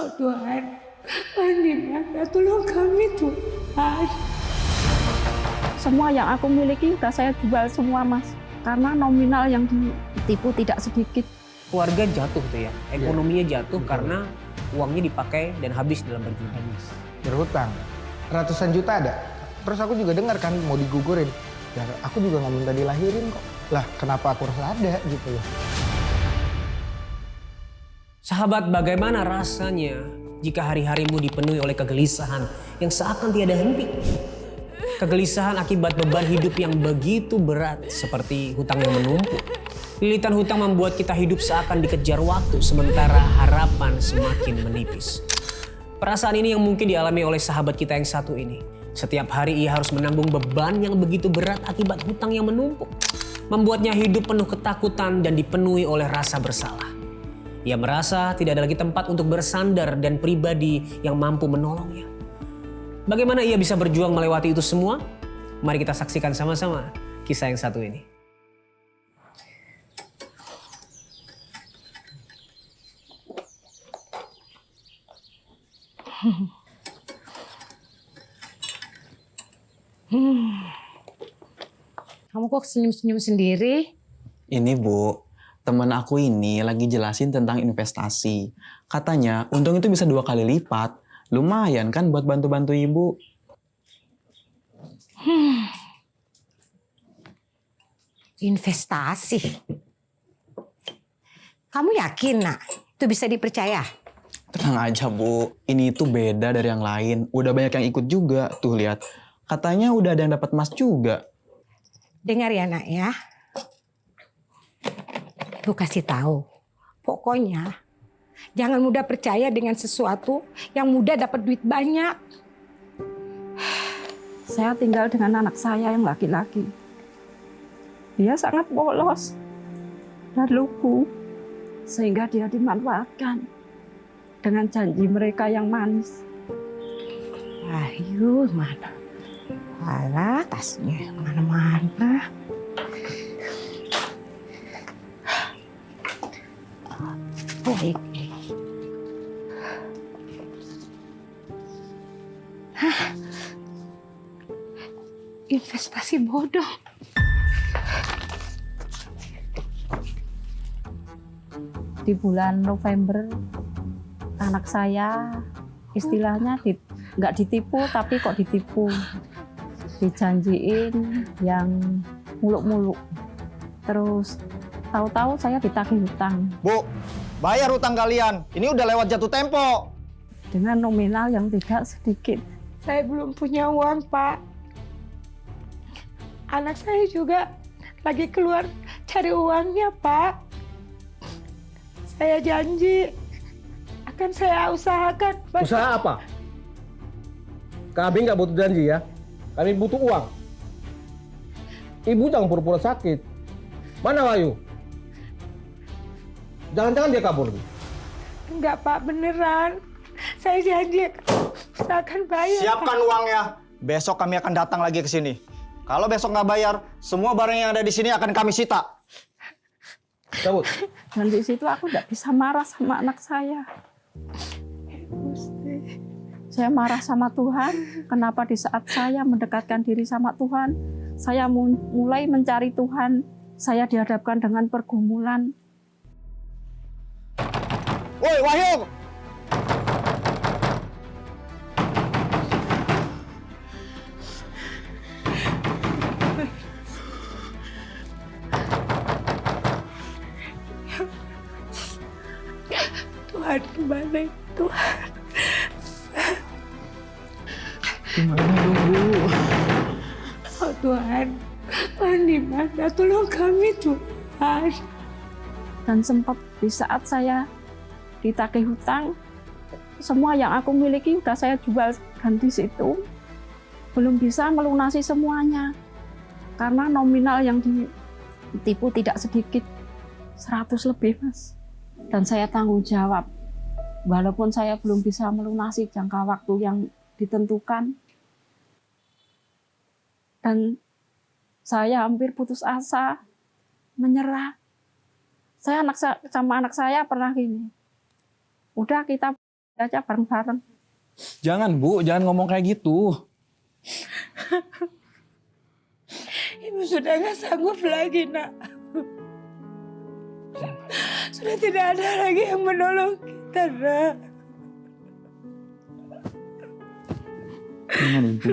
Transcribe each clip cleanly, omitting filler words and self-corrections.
Oh Tuhan, di mana? Tolong kami Tuhan. Semua yang aku miliki udah saya jual semua, Mas. Karena nominal yang ditipu tidak sedikit. Keluarga jatuh tuh ya, ekonominya jatuh Betul. karena uangnya dipakai dan habis dalam berjudi. Berhutang. Ratusan juta ada. Terus aku juga dengar kan mau digugurin. Ya, aku juga nggak minta dilahirin kok. Lah kenapa aku harus ada gitu loh. Sahabat, bagaimana rasanya jika hari-harimu dipenuhi oleh kegelisahan yang seakan tiada henti? Kegelisahan akibat beban hidup yang begitu berat seperti hutang yang menumpuk. Lilitan hutang membuat kita hidup seakan dikejar waktu sementara harapan semakin menipis. Perasaan ini yang mungkin dialami oleh sahabat kita yang satu ini. Setiap hari ia harus menanggung beban yang begitu berat akibat hutang yang menumpuk. Membuatnya hidup penuh ketakutan dan dipenuhi oleh rasa bersalah. Ia merasa tidak ada lagi tempat untuk bersandar dan pribadi yang mampu menolongnya. Bagaimana ia bisa berjuang melewati itu semua? Mari kita saksikan sama-sama kisah yang satu ini. Kamu kok senyum-senyum sendiri? Ini Bu, teman aku ini lagi jelasin tentang investasi. Katanya untung itu bisa 2 kali lipat. Lumayan kan buat bantu-bantu ibu. Investasi. Kamu yakin, Nak? Itu bisa dipercaya? Tenang aja Bu, ini tuh beda dari yang lain. Udah banyak yang ikut juga. Tuh lihat, katanya udah ada yang dapat emas juga. Dengar ya, Nak ya. Ibu kasih tahu. Pokoknya jangan mudah percaya dengan sesuatu yang mudah dapat duit banyak. Saya tinggal dengan anak saya yang laki-laki. Dia sangat polos dan lugu, sehingga dia dimanfaatkan dengan janji mereka yang manis. Ayo, mana? Alah, tasnya mana-mana. Baik. Investasi bodoh. Di bulan November, anak saya istilahnya nggak ditipu tapi kok ditipu. Dijanjiin yang muluk-muluk. Terus tahu-tahu saya ditagih hutang Bu, bayar utang kalian. Ini udah lewat jatuh tempo. dengan nominal yang tidak sedikit. Saya belum punya uang, Pak. Anak saya juga lagi keluar cari uangnya, Pak. Saya janji akan saya usahakan. Usaha apa? Kami nggak butuh janji ya. Kami butuh uang. Ibu jangan pura-pura sakit. Mana Wahyu? Jangan-jangan dia kabur. Enggak, Pak, beneran. Saya janji akan bayar. Siapkan uangnya. Besok kami akan datang lagi ke sini. Kalau besok nggak bayar, semua barang yang ada di sini akan kami sita. Cabut. Dan di situ aku tidak bisa marah sama anak saya. Saya marah sama Tuhan. Kenapa di saat saya mendekatkan diri sama Tuhan, saya mulai mencari Tuhan, saya dihadapkan dengan pergumulan. Woi, Wahyu! Tuhan, gimana itu, Tuhan? Gimana dong Bu? Oh Tuhan, di mana? Tolong kami, Tuhan. Dan sempat di saat saya ditagih hutang, semua yang aku miliki udah saya jual, dan di situ belum bisa melunasi semuanya. Karena nominal yang ditipu tidak sedikit, 100 lebih, Mas. Dan saya tanggung jawab. Walaupun saya belum bisa melunasi jangka waktu yang ditentukan, dan saya hampir putus asa, menyerah. Saya sama anak saya pernah gini, udah kita Aja bareng-bareng. Jangan Bu, jangan ngomong kayak gitu. Ibu sudah gak sanggup lagi, nak. Sudah tidak ada lagi yang menolong kita, nak. Jangan Ibu.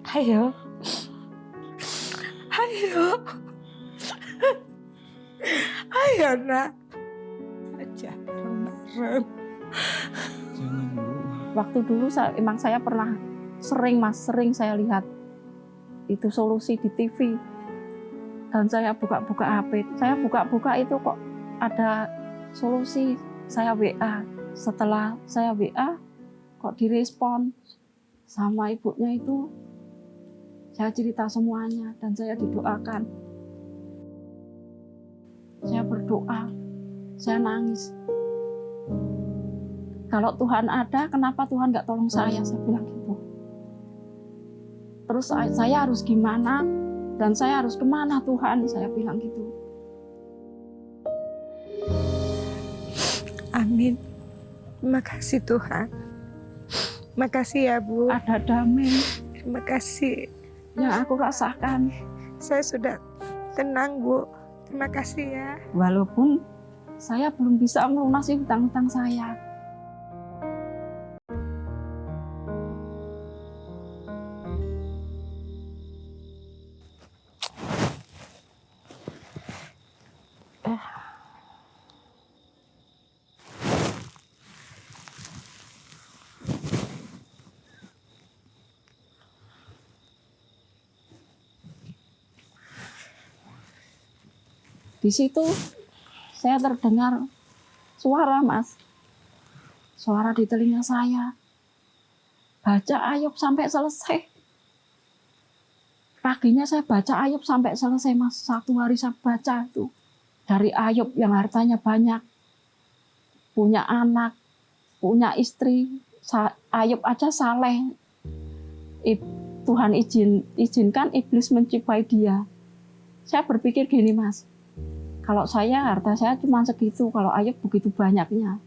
Ayo. Ayo. Ayo, nak. Aja bareng-bareng. Jangan Bu. Waktu dulu emang saya pernah sering saya lihat itu solusi di TV. Dan saya buka-buka HP. Saya buka-buka itu kok ada solusi. Saya WA. Setelah saya WA, kok direspon sama ibunya itu. Saya cerita semuanya dan saya didoakan. Saya berdoa, saya nangis. Kalau Tuhan ada, kenapa Tuhan nggak tolong saya? Saya bilang gitu. Terus saya harus gimana? Dan saya harus kemana Tuhan? Saya bilang gitu. Amin. Terima kasih Tuhan. Terima kasih ya Bu. Ada damai Terima kasih. yang aku rasakan. Saya sudah tenang Bu. Terima kasih ya. Walaupun saya belum bisa melunasi hutang-hutang saya. Di situ saya terdengar suara, Mas. Suara di telinga saya. Baca Ayub sampai selesai. Paginya saya baca Ayub sampai selesai, Mas. Satu hari saya baca itu. Dari Ayub yang hartanya banyak. Punya anak, punya istri. Ayub aja saleh. Tuhan izinkan iblis mencipai dia. Saya berpikir gini, Mas. Kalau harta saya cuma segitu, kalau Ayub begitu banyaknya.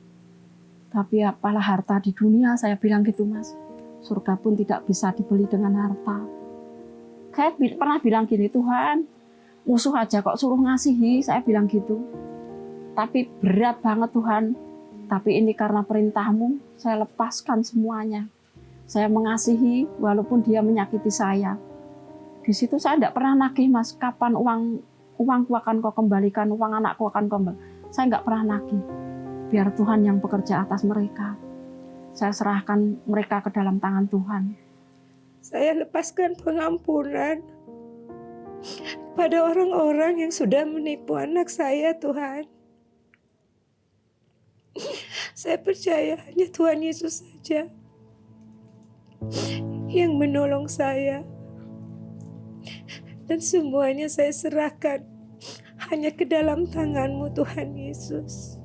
Tapi apalah harta di dunia, saya bilang gitu, Mas. Surga pun tidak bisa dibeli dengan harta. Saya pernah bilang gini, Tuhan, musuh aja kok suruh ngasihi, saya bilang gitu. Tapi berat banget Tuhan. Tapi ini karena perintah-Mu, saya lepaskan semuanya. Saya mengasihi walaupun dia menyakiti saya. Di situ saya tidak pernah nagih, Mas, kapan uangku akan kau kembalikan, uang anakku akan kembali. Saya nggak pernah nagih. Biar Tuhan yang bekerja atas mereka. Saya serahkan mereka ke dalam tangan Tuhan. Saya lepaskan pengampunan pada orang-orang yang sudah menipu anak saya, Tuhan. Saya percaya hanya Tuhan Yesus saja yang menolong saya. Dan semuanya saya serahkan hanya ke dalam tangan-Mu, Tuhan Yesus.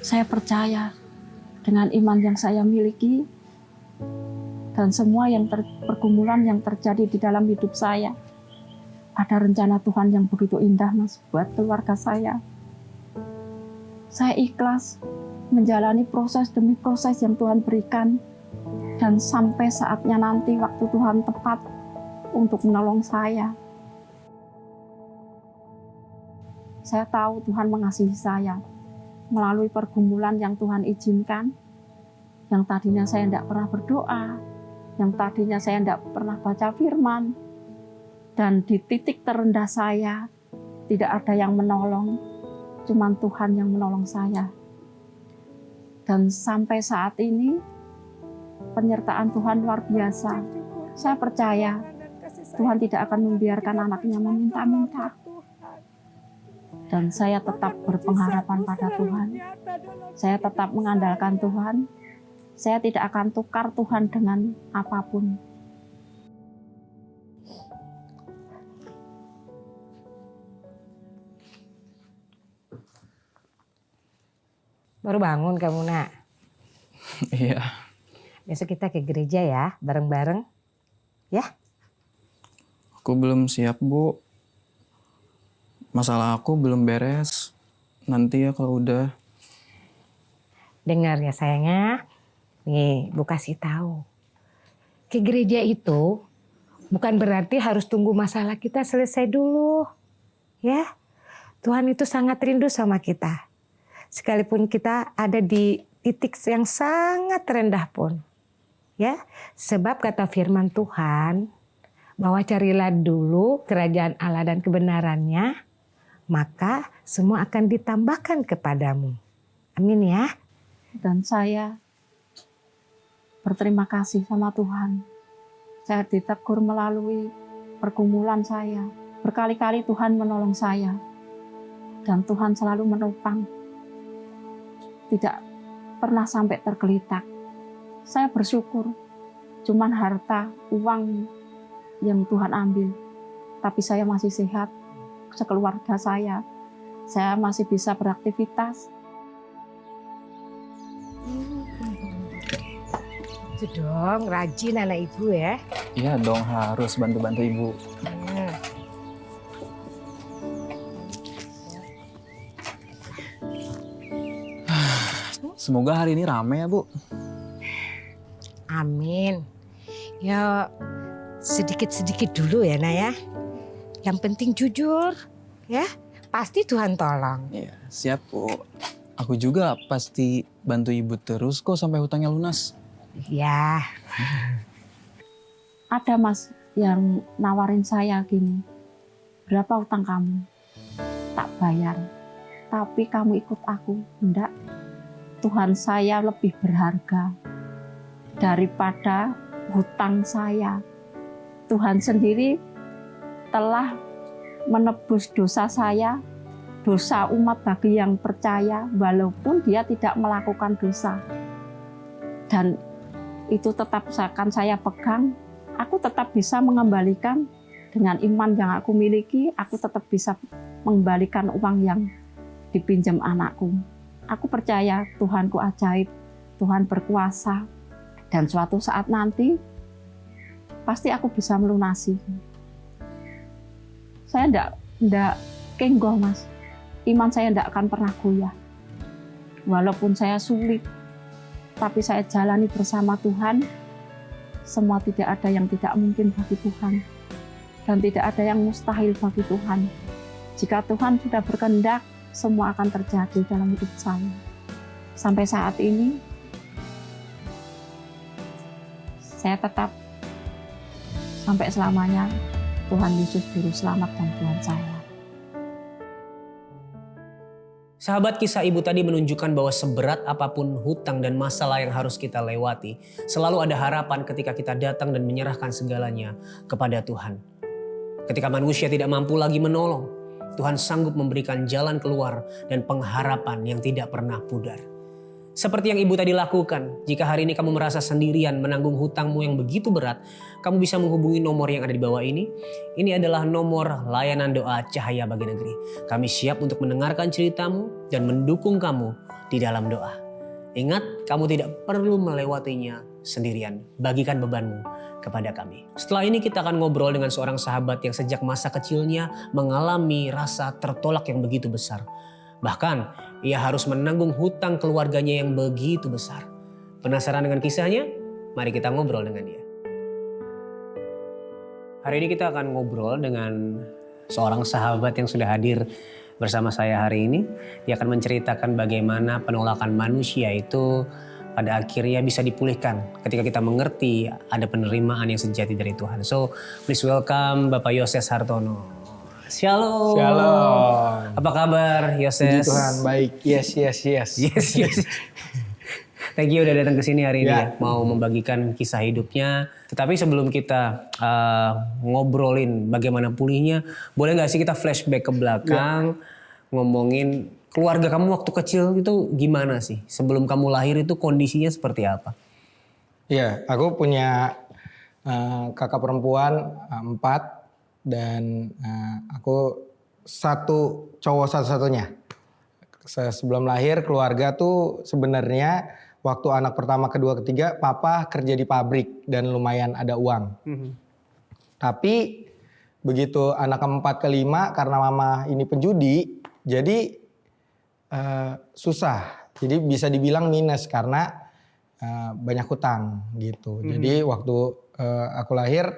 Saya percaya dengan iman yang saya miliki dan semua pergumulan yang terjadi di dalam hidup saya. Ada rencana Tuhan yang begitu indah, Mas, buat keluarga saya. Saya ikhlas menjalani proses demi proses yang Tuhan berikan. Dan sampai saatnya nanti waktu Tuhan tepat untuk menolong saya. Saya tahu Tuhan mengasihi saya melalui pergumulan yang Tuhan izinkan. Yang tadinya saya tidak pernah berdoa, yang tadinya saya tidak pernah baca firman. Dan di titik terendah saya, tidak ada yang menolong, cuman Tuhan yang menolong saya. Dan sampai saat ini, penyertaan Tuhan luar biasa. Saya percaya Tuhan tidak akan membiarkan anaknya meminta-minta. Dan saya tetap berpengharapan pada Tuhan. Saya tetap mengandalkan Tuhan. Saya tidak akan tukar Tuhan dengan apapun. Baru bangun kamu, Nak? Iya. Besok kita ke gereja ya, bareng-bareng. Ya? Aku belum siap, Bu. Masalah aku belum beres. Nanti ya kalau udah. dengar ya sayangnya. Nih, Bu kasih tahu. Ke gereja itu bukan berarti harus tunggu masalah kita selesai dulu. Ya, Tuhan itu sangat rindu sama kita. Sekalipun kita ada di titik yang sangat rendah pun. Ya, sebab kata firman Tuhan bahwa carilah dulu kerajaan Allah dan kebenarannya, maka semua akan ditambahkan kepadamu. Amin ya. Dan saya berterima kasih sama Tuhan. Saya ditegur melalui pergumulan saya. Berkali-kali Tuhan menolong saya. Dan Tuhan selalu menopang. Tidak pernah sampai tergelitak. Saya bersyukur. Cuman harta, uang yang Tuhan ambil. Tapi saya masih sehat. Sekeluarga saya masih bisa beraktivitas. Itu dong, rajin anak ibu ya. Iya dong, harus bantu-bantu ibu. Semoga hari ini rame ya, Bu. Amin. Ya sedikit-sedikit dulu ya Nak ya. Yang penting jujur ya. Pasti Tuhan tolong. Iya, siap, Bu. Aku juga pasti bantu ibu terus kok sampai hutangnya lunas. Ya. Ada Mas yang nawarin saya gini, berapa utang kamu? Tak bayar, tapi kamu ikut aku. Enggak, Tuhan saya lebih berharga daripada hutang saya. Tuhan sendiri telah menebus dosa saya, dosa umat bagi yang percaya, walaupun dia tidak melakukan dosa. Dan itu tetap akan saya pegang. Aku tetap bisa mengembalikan dengan iman yang aku miliki. Aku tetap bisa mengembalikan uang yang dipinjam anakku. Aku percaya Tuhanku ajaib, Tuhan berkuasa, dan suatu saat nanti pasti aku bisa melunasi. Saya enggak kenggoh Mas. Iman saya enggak akan pernah goyah. Walaupun saya sulit, tapi saya jalani bersama Tuhan. Semua tidak ada yang tidak mungkin bagi Tuhan. Dan tidak ada yang mustahil bagi Tuhan. Jika Tuhan sudah berkehendak, semua akan terjadi dalam hidup saya. Sampai saat ini, saya tetap sampai selamanya Tuhan Yesus Juru Selamat dan Tuhan saya. Sahabat, kisah ibu tadi menunjukkan bahwa seberat apapun hutang dan masalah yang harus kita lewati, selalu ada harapan ketika kita datang dan menyerahkan segalanya kepada Tuhan. Ketika manusia tidak mampu lagi menolong, Tuhan sanggup memberikan jalan keluar dan pengharapan yang tidak pernah pudar. Seperti yang ibu tadi lakukan, jika hari ini kamu merasa sendirian menanggung hutangmu yang begitu berat, kamu bisa menghubungi nomor yang ada di bawah ini. Ini adalah nomor layanan doa Cahaya Bagi Negeri. Kami siap untuk mendengarkan ceritamu dan mendukung kamu di dalam doa. Ingat, kamu tidak perlu melewatinya sendirian. Bagikan bebanmu kepada kami. Setelah ini kita akan ngobrol dengan seorang sahabat yang sejak masa kecilnya mengalami rasa tertolak yang begitu besar. Bahkan, ia harus menanggung hutang keluarganya yang begitu besar. Penasaran dengan kisahnya? Mari kita ngobrol dengan dia. Hari ini kita akan ngobrol dengan seorang sahabat yang sudah hadir bersama saya hari ini. Dia akan menceritakan bagaimana penolakan manusia itu pada akhirnya bisa dipulihkan ketika kita mengerti ada penerimaan yang sejati dari Tuhan. So, please welcome Bapak Yoses Hartono. Shalom. Shalom. Apa kabar, Yoses? Puji Tuhan, baik. Yes. Yes. Thank you udah datang ke sini hari ini ya. Mau membagikan kisah hidupnya. Tetapi sebelum kita ngobrolin bagaimana pulihnya, boleh nggak sih kita flashback ke belakang, ngomongin keluarga kamu waktu kecil itu gimana sih? Sebelum kamu lahir itu kondisinya seperti apa? Iya, aku punya kakak perempuan 4. Dan aku satu cowok satu-satunya. Sebelum lahir keluarga tuh sebenarnya waktu anak pertama, kedua, ketiga, papa kerja di pabrik dan lumayan ada uang. Tapi begitu anak keempat, kelima karena mama ini penjudi, jadi susah. Jadi bisa dibilang minus karena banyak hutang gitu. Jadi waktu aku lahir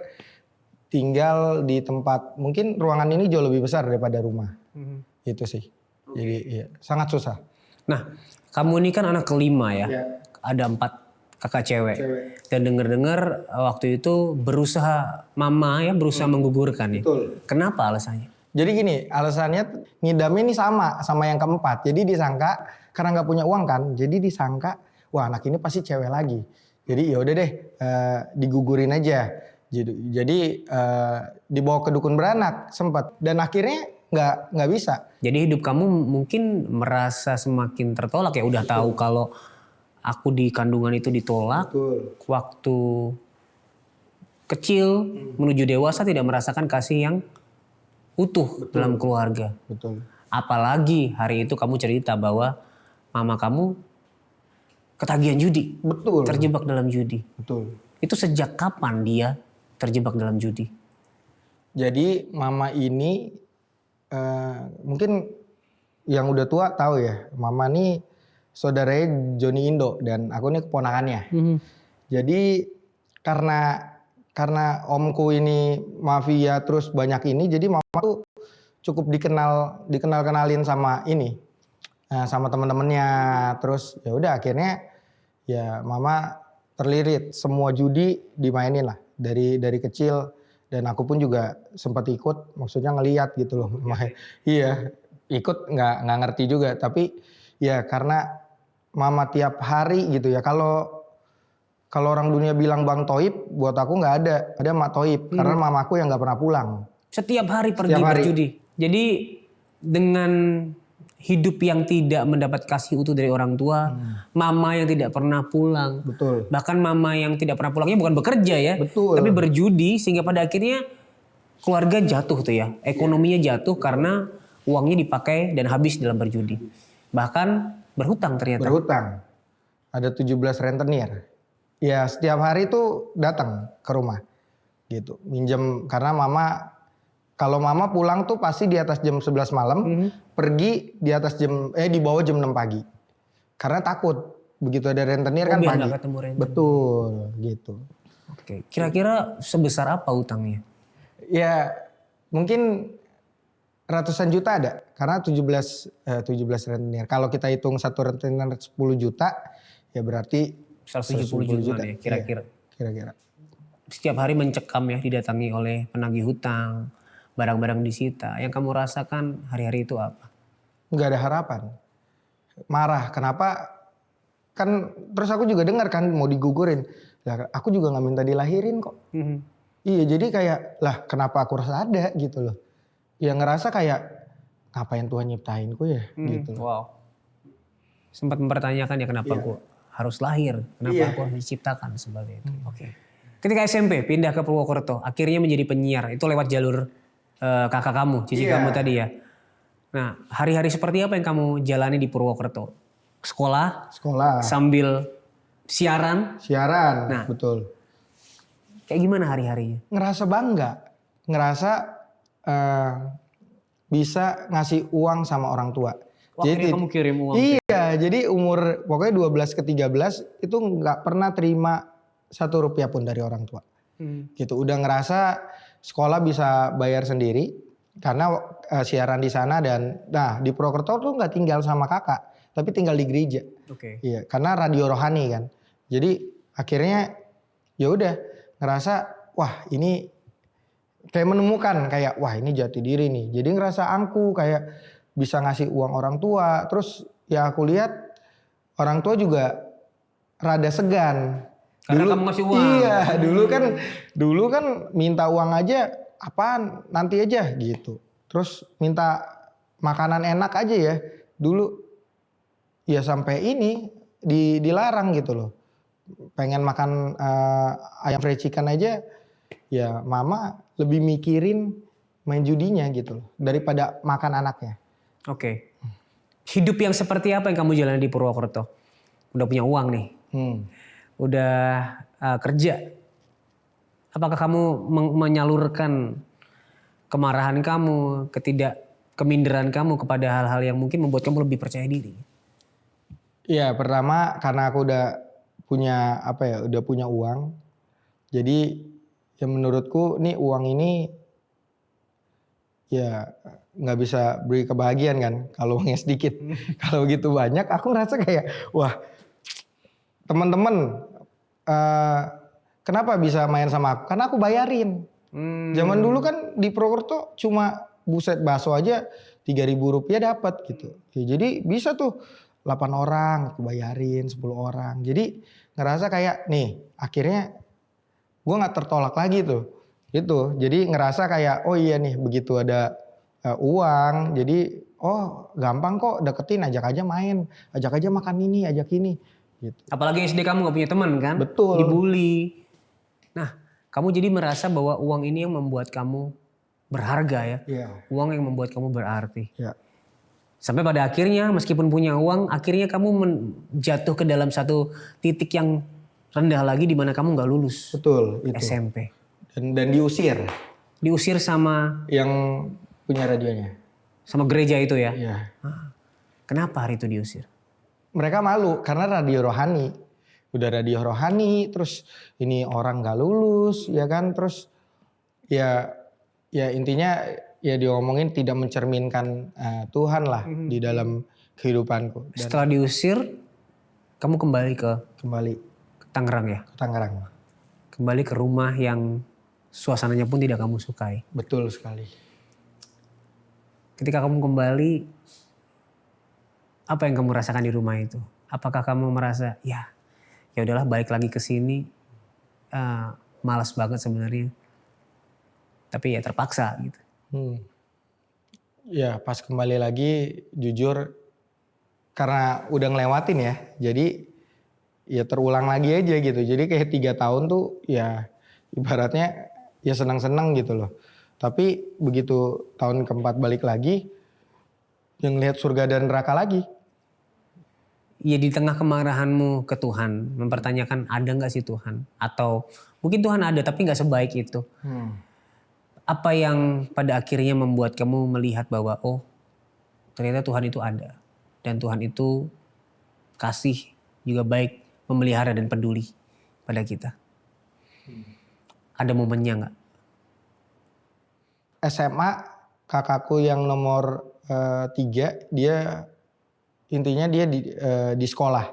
tinggal di tempat mungkin ruangan ini jauh lebih besar daripada rumah. Itu sih. Jadi iya, sangat susah. Nah, kamu ini kan anak kelima ya. Iya. Ada 4 kakak cewek. Dan dengar-dengar waktu itu mama berusaha menggugurkan ya. Betul. Kenapa alasannya? Jadi gini, alasannya ngidamnya ini sama yang keempat. Jadi disangka karena nggak punya uang kan, jadi disangka wah anak ini pasti cewek lagi. Jadi ya udah deh digugurin aja. Jadi dibawa ke dukun beranak sempat dan akhirnya nggak bisa. Jadi hidup kamu mungkin merasa semakin tertolak ya. Udah tahu kalau aku di kandungan itu ditolak. Betul. Waktu kecil menuju dewasa tidak merasakan kasih yang utuh dalam keluarga. Betul. Apalagi hari itu kamu cerita bahwa mama kamu ketagihan judi. Betul. Terjebak dalam judi. Betul. Itu sejak kapan dia terjebak dalam judi? Jadi mama ini mungkin yang udah tua tahu ya, mama ini saudaranya Joni Indo dan aku ini keponakannya. Jadi karena omku ini mafia terus banyak ini, jadi mama tuh cukup dikenalin sama ini, sama teman-temannya. Terus ya udah akhirnya ya mama terlilit, semua judi dimainin lah dari kecil. Dan aku pun juga sempat ikut, maksudnya ngeliat gitu loh. Iya, ikut nggak ngerti juga. Tapi ya karena mama tiap hari gitu ya. Kalau orang dunia bilang Bang Toib, buat aku nggak ada Mak Toib. Karena mamaku yang nggak pernah pulang. Setiap hari pergi Setiap hari. berjudi. Jadi dengan hidup yang tidak mendapat kasih utuh dari orang tua, mama yang tidak pernah pulang. Betul. Bahkan mama yang tidak pernah pulangnya bukan bekerja ya, Betul. tapi berjudi sehingga pada akhirnya keluarga jatuh tuh ya, ekonominya jatuh karena uangnya dipakai dan habis dalam berjudi. Bahkan berhutang ternyata. Berhutang. Ada 17 rentenir. Ya setiap hari tuh datang ke rumah. Gitu. Minjem karena kalau mama pulang tuh pasti di atas jam 11 malam, pergi di bawah jam 6 pagi. Karena takut begitu ada rentenir kan biar pagi. nggak ketemu rentenir. Betul, gitu. Oke, kira-kira sebesar apa utangnya? Ya mungkin ratusan juta ada karena 17 rentenir. Kalau kita hitung satu rentenir 10 juta ya berarti 170 juta ya kira-kira. Iya, kira-kira. Setiap hari mencekam ya, didatangi oleh penagih hutang, barang-barang disita. Yang kamu rasakan hari-hari itu apa? Nggak ada harapan. Marah. Kenapa? Kan terus aku juga dengar kan mau digugurin. Lah aku juga nggak minta dilahirin kok. Iya jadi kayak lah kenapa aku rasa ada gitu loh. Ya ngerasa kayak ngapain Tuhan nyiptainku ya gitu loh. Wow. Sempat mempertanyakan ya kenapa aku harus lahir, kenapa aku harus diciptakan sebagai itu. Oke. Ketika SMP pindah ke Purwokerto, akhirnya menjadi penyiar. Itu lewat jalur kakak kamu, cici kamu tadi ya. Nah, hari-hari seperti apa yang kamu jalani di Purwokerto? Sekolah sambil siaran. Nah. Betul. Kayak gimana hari-harinya? Ngerasa bangga, ngerasa bisa ngasih uang sama orang tua. Wah, jadi kamu kirim uang. Iya, jadi umur pokoknya 12 ke 13 itu nggak pernah terima 1 rupiah pun dari orang tua. Gitu, udah ngerasa sekolah bisa bayar sendiri karena siaran di sana dan di Purwokerto tuh nggak tinggal sama kakak, tapi tinggal di gereja. Oke. Iya, karena radio rohani kan. Jadi akhirnya ya udah ngerasa wah ini kayak menemukan kayak wah ini jati diri nih. Jadi ngerasa angku kayak bisa ngasih uang orang tua. Terus ya aku lihat orang tua juga rada segan. Karena kamu ngasih uang. Iya, dulu kan minta uang aja apaan nanti aja gitu. Terus minta makanan enak aja ya. Dulu ya sampai ini dilarang gitu loh. Pengen makan ayam fried chicken aja ya mama lebih mikirin main judinya gitu loh daripada makan anaknya. Oke. Hidup yang seperti apa yang kamu jalani di Purwokerto? Udah punya uang nih. Udah kerja. Apakah kamu menyalurkan kemarahan kamu, keminderan kamu kepada hal-hal yang mungkin membuat kamu lebih percaya diri? Iya, pertama karena aku udah punya udah punya uang. Jadi ya menurutku nih uang ini ya nggak bisa beri kebahagiaan kan kalau uangnya sedikit. Kalau gitu banyak aku ngerasa kayak wah, teman-teman kenapa bisa main sama aku? Karena aku bayarin. Zaman dulu kan di Purwokerto cuma buset bakso aja Rp3.000 dapat gitu. Ya, jadi bisa tuh 8 orang aku bayarin, 10 orang. Jadi ngerasa kayak nih akhirnya gue nggak tertolak lagi tuh. Itu jadi ngerasa kayak oh iya nih begitu ada uang jadi oh gampang kok deketin, ajak aja main, ajak aja makan ini, ajak ini gitu. Apalagi SD kamu gak punya teman kan? Betul. Dibully. Nah, kamu jadi merasa bahwa uang ini yang membuat kamu berharga ya. Iya. Uang yang membuat kamu berarti. Ya. Sampai pada akhirnya meskipun punya uang, akhirnya kamu jatuh ke dalam satu titik yang rendah lagi di mana kamu nggak lulus Betul itu. SMP. Dan diusir Diusir sama yang punya radionya. gereja itu ya. Iya. Kenapa hari itu diusir? Mereka malu karena radio rohani. Udah radio rohani terus ini orang nggak lulus ya kan, terus ya intinya ya diomongin tidak mencerminkan Tuhan lah di dalam kehidupanku. Dan Setelah diusir, kamu kembali ke kembali Tangerang ya? ke Tangerang. Kembali ke rumah yang suasananya pun tidak kamu sukai. Betul sekali. Ketika kamu kembali, apa yang kamu rasakan di rumah itu? Apakah kamu merasa ya udahlah balik lagi ke sini, malas banget sebenarnya, tapi ya terpaksa gitu. Ya pas kembali lagi jujur karena udah ngelewatin ya, jadi ya terulang lagi aja gitu. Jadi kayak 3 tahun tuh ya ibaratnya ya senang-senang gitu loh. Tapi begitu tahun keempat balik lagi, yang lihat surga dan neraka lagi. Ya di tengah kemarahanmu ke Tuhan, mempertanyakan ada nggak sih Tuhan? Atau mungkin Tuhan ada tapi nggak sebaik itu. Apa yang pada akhirnya membuat kamu melihat bahwa oh ternyata Tuhan itu ada. Dan Tuhan itu kasih juga baik, memelihara dan peduli pada kita. Ada momennya nggak? SMA kakakku yang nomor 3 dia intinya dia di sekolah.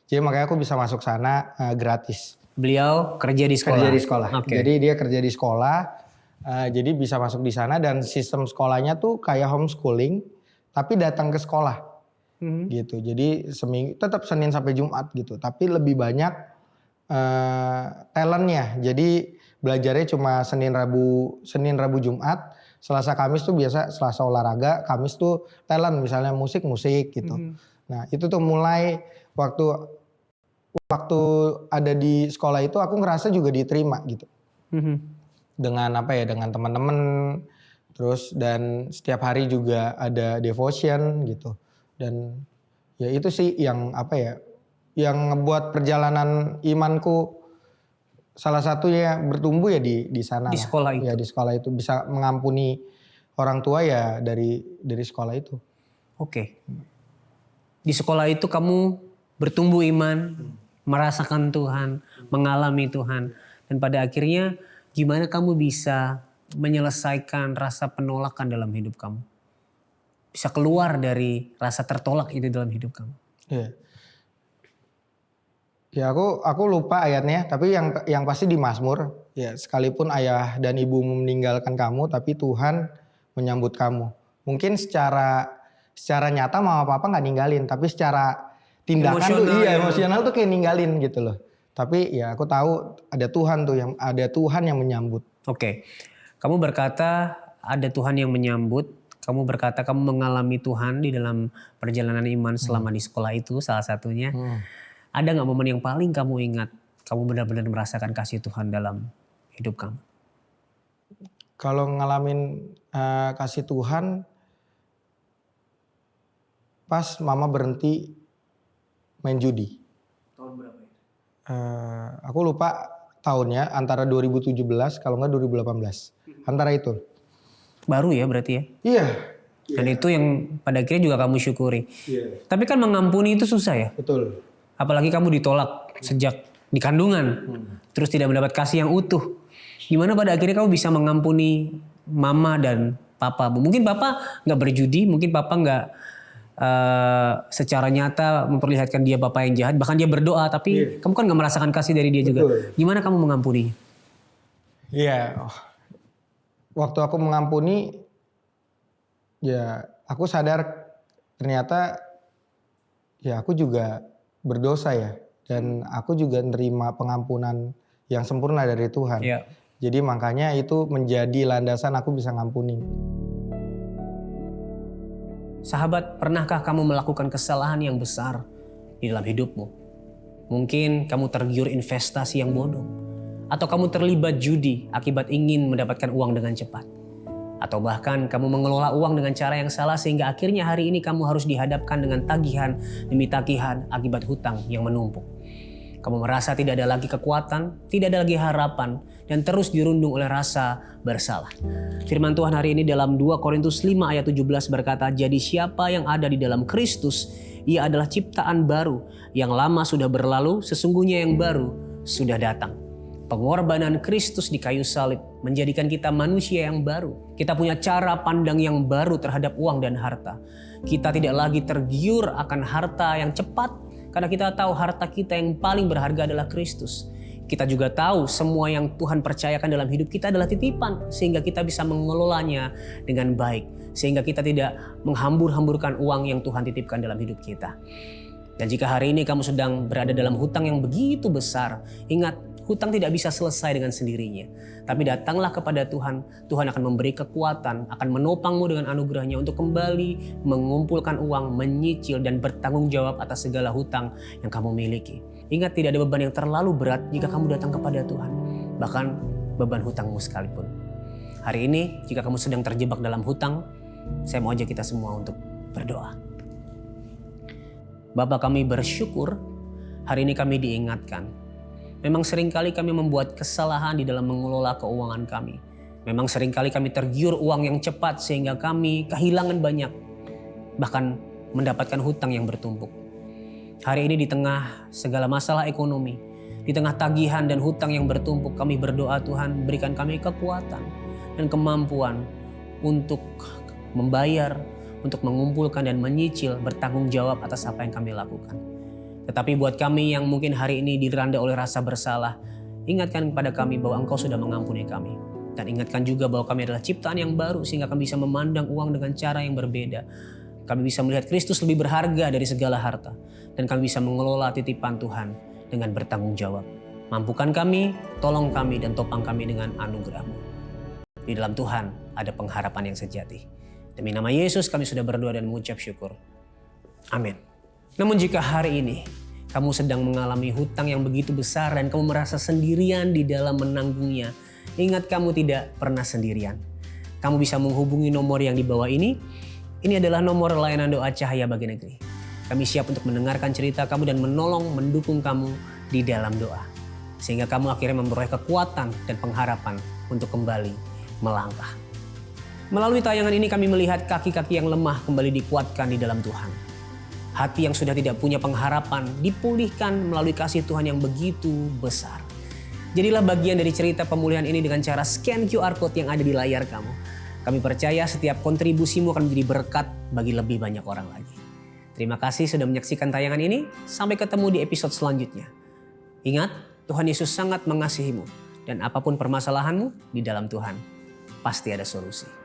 Jadi makanya aku bisa masuk sana gratis. Beliau kerja di sekolah? Kerja di sekolah. Oke. Jadi dia kerja di sekolah. Jadi bisa masuk di sana dan sistem sekolahnya tuh kayak homeschooling. Tapi datang ke sekolah. Gitu. Jadi seminggu tetap Senin sampai Jumat gitu. Tapi lebih banyak talentnya. Jadi belajarnya cuma Senin Rabu Jumat. Selasa Kamis tuh biasa Selasa olahraga, Kamis tuh talent misalnya musik gitu. Nah itu tuh mulai waktu ada di sekolah itu aku ngerasa juga diterima gitu. Dengan dengan teman-teman, terus dan setiap hari juga ada devotion gitu. Dan ya itu sih yang yang ngebuat perjalanan imanku salah satunya bertumbuh ya di sana. Di sekolah itu. Ya di sekolah itu bisa mengampuni orang tua ya dari sekolah itu. Oke. Di sekolah itu kamu bertumbuh iman, merasakan Tuhan, mengalami Tuhan. Dan pada akhirnya gimana kamu bisa menyelesaikan rasa penolakan dalam hidup kamu? Bisa keluar dari rasa tertolak itu dalam hidup kamu? Iya. Ya aku lupa ayatnya, tapi yang pasti di Mazmur, ya sekalipun ayah dan ibumu meninggalkan kamu, tapi Tuhan menyambut kamu. Mungkin secara nyata mama papa nggak ninggalin, tapi secara tindakan emosional tuh kayak ninggalin gitu loh. Tapi ya aku tahu ada Tuhan yang menyambut. Oke. Kamu berkata ada Tuhan yang menyambut, kamu berkata kamu mengalami Tuhan di dalam perjalanan iman selama di sekolah itu salah satunya. Ada gak momen yang paling kamu ingat, kamu benar-benar merasakan kasih Tuhan dalam hidup kamu? Kalau ngalamin kasih Tuhan, pas mama berhenti main judi. Tahun berapa itu? Aku lupa tahunnya, antara 2017 kalau nggak 2018. Antara itu. Baru ya berarti ya? Iya, Dan itu yang pada akhirnya juga kamu syukuri. Tapi kan mengampuni itu susah ya. Betul. Apalagi kamu ditolak sejak di kandungan. Terus tidak mendapat kasih yang utuh. Gimana pada akhirnya kamu bisa mengampuni mama dan papa? Mungkin papa nggak berjudi, mungkin papa nggak secara nyata memperlihatkan dia papa yang jahat. Bahkan dia berdoa, tapi kamu kan nggak merasakan kasih dari dia juga. Gimana kamu mengampuninya? Iya. Waktu aku mengampuni, ya aku sadar ternyata ya aku juga berdosa ya. Dan aku juga nerima pengampunan yang sempurna dari Tuhan. Iya. Jadi makanya itu menjadi landasan aku bisa ngampuni. Sahabat, pernahkah kamu melakukan kesalahan yang besar di dalam hidupmu? Mungkin kamu tergiur investasi yang bodoh. Atau kamu terlibat judi akibat ingin mendapatkan uang dengan cepat. Atau bahkan kamu mengelola uang dengan cara yang salah sehingga akhirnya hari ini kamu harus dihadapkan dengan tagihan demi tagihan akibat hutang yang menumpuk. Kamu merasa tidak ada lagi kekuatan, tidak ada lagi harapan, dan terus dirundung oleh rasa bersalah. Firman Tuhan hari ini dalam 2 Korintus 5 ayat 17 berkata, "Jadi siapa yang ada di dalam Kristus, ia adalah ciptaan baru. Yang lama sudah berlalu, sesungguhnya yang baru sudah datang." Pengorbanan Kristus di kayu salib menjadikan kita manusia yang baru. Kita punya cara pandang yang baru terhadap uang dan harta. Kita tidak lagi tergiur akan harta yang cepat, karena kita tahu harta kita yang paling berharga adalah Kristus. Kita juga tahu semua yang Tuhan percayakan dalam hidup kita adalah titipan, sehingga kita bisa mengelolanya dengan baik. Sehingga kita tidak menghambur-hamburkan uang yang Tuhan titipkan dalam hidup kita. Dan jika hari ini kamu sedang berada dalam hutang yang begitu besar, ingat, hutang tidak bisa selesai dengan sendirinya. Tapi datanglah kepada Tuhan. Tuhan akan memberi kekuatan, akan menopangmu dengan anugerahnya untuk kembali mengumpulkan uang, menyicil dan bertanggung jawab atas segala hutang yang kamu miliki. Ingat, tidak ada beban yang terlalu berat jika kamu datang kepada Tuhan. Bahkan beban hutangmu sekalipun. Hari ini jika kamu sedang terjebak dalam hutang, saya mau ajak kita semua untuk berdoa. Bapa, kami bersyukur hari ini kami diingatkan. Memang seringkali kami membuat kesalahan di dalam mengelola keuangan kami. Memang seringkali kami tergiur uang yang cepat sehingga kami kehilangan banyak. Bahkan mendapatkan hutang yang bertumpuk. Hari ini di tengah segala masalah ekonomi, di tengah tagihan dan hutang yang bertumpuk, kami berdoa Tuhan berikan kami kekuatan dan kemampuan untuk membayar, untuk mengumpulkan dan menyicil, bertanggung jawab atas apa yang kami lakukan. Tetapi buat kami yang mungkin hari ini diranda oleh rasa bersalah, ingatkan kepada kami bahwa Engkau sudah mengampuni kami. Dan ingatkan juga bahwa kami adalah ciptaan yang baru sehingga kami bisa memandang uang dengan cara yang berbeda. Kami bisa melihat Kristus lebih berharga dari segala harta. Dan kami bisa mengelola titipan Tuhan dengan bertanggung jawab. Mampukan kami, tolong kami, dan topang kami dengan anugerah-Mu. Di dalam Tuhan ada pengharapan yang sejati. Demi nama Yesus kami sudah berdoa dan mengucap syukur. Amin. Namun jika hari ini kamu sedang mengalami hutang yang begitu besar dan kamu merasa sendirian di dalam menanggungnya, ingat kamu tidak pernah sendirian. Kamu bisa menghubungi nomor yang di bawah ini. Ini adalah nomor layanan doa Cahaya Bagi Negeri. Kami siap untuk mendengarkan cerita kamu dan menolong, mendukung kamu di dalam doa. Sehingga kamu akhirnya memperoleh kekuatan dan pengharapan untuk kembali melangkah. Melalui tayangan ini kami melihat kaki-kaki yang lemah kembali dikuatkan di dalam Tuhan. Hati yang sudah tidak punya pengharapan dipulihkan melalui kasih Tuhan yang begitu besar. Jadilah bagian dari cerita pemulihan ini dengan cara scan QR Code yang ada di layar kamu. Kami percaya setiap kontribusimu akan menjadi berkat bagi lebih banyak orang lagi. Terima kasih sudah menyaksikan tayangan ini. Sampai ketemu di episode selanjutnya. Ingat, Tuhan Yesus sangat mengasihimu. Dan apapun permasalahanmu, di dalam Tuhan pasti ada solusi.